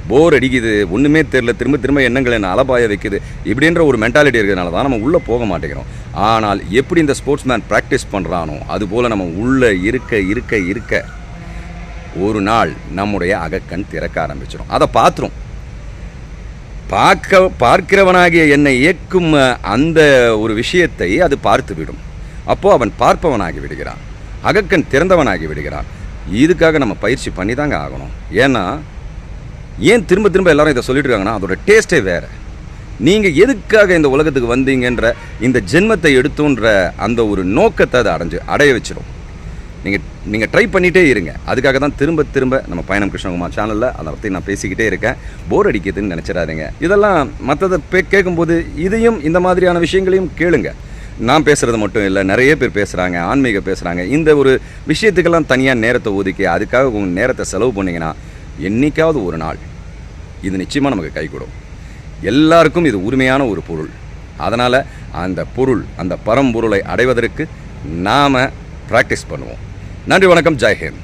போர் அடிக்குது, ஒன்றுமே தெரியல, திரும்ப திரும்ப எண்ணங்களை என்ன அலபாய வைக்குது, இப்படின்ற ஒரு மென்டாலிட்டி இருக்கிறதுனால தான் நம்ம உள்ளே போக மாட்டேங்கிறோம். ஆனால் எப்படி இந்த ஸ்போர்ட்ஸ் மேன் ப்ராக்டிஸ் பண்ணுறானோ அதுபோல் நம்ம உள்ளே இருக்க இருக்க இருக்க ஒரு நாள் நம்முடைய அகக்கண் திறக்க ஆரம்பிச்சிடும். அதை பார்த்துரும். பார்க்கிறவனாகிய என்னை இயக்கும் அந்த ஒரு விஷயத்தை அது பார்த்து விடும். அப்போது அவன் பார்ப்பவனாகி விடுகிறான், அகக்கண் திறந்தவனாகி விடுகிறான். இதுக்காக நம்ம பயிற்சி பண்ணி தாங்க ஆகணும். ஏன் திரும்ப திரும்ப எல்லாரும் இதை சொல்லிட்டு இருக்காங்கன்னா அதோட டேஸ்ட்டே வேறு. நீங்கள் எதுக்காக இந்த உலகத்துக்கு வந்தீங்கன்ற இந்த ஜென்மத்தை எடுத்துன்ற அந்த ஒரு நோக்கத்தை அதை அடைய வச்சிடும். நீங்கள் ட்ரை பண்ணிகிட்டே இருங்க. அதுக்காக தான் திரும்ப திரும்ப நம்ம பயணம் கிருஷ்ணகுமார் சேனலில் அதை பற்றி நான் பேசிக்கிட்டே இருக்கேன். போர் அடிக்கிறதுன்னு நினச்சிடாதீங்க. இதெல்லாம் மற்றதை கேட்கும்போது இதையும் இந்த மாதிரியான விஷயங்களையும் கேளுங்க. நான் பேசுகிறது மட்டும் இல்லை, நிறைய பேர் பேசுகிறாங்க, ஆன்மீகம் பேசுகிறாங்க. இந்த ஒரு விஷயத்துக்கெல்லாம் தனியாக நேரத்தை ஒதுக்கி அதுக்காக உங்கள் நேரத்தை செலவு பண்ணிங்கன்னா என்றைக்காவது ஒரு நாள் இது நிச்சயமாக நமக்கு கை கொடும். எல்லாருக்கும் இது உரிமையான ஒரு பொருள். அதனால் அந்த பொருள், அந்த பரம்பொருளை அடைவதற்கு நாம் ப்ராக்டிஸ் பண்ணுவோம். நன்றி, வணக்கம், ஜெய் ஹிந்த்.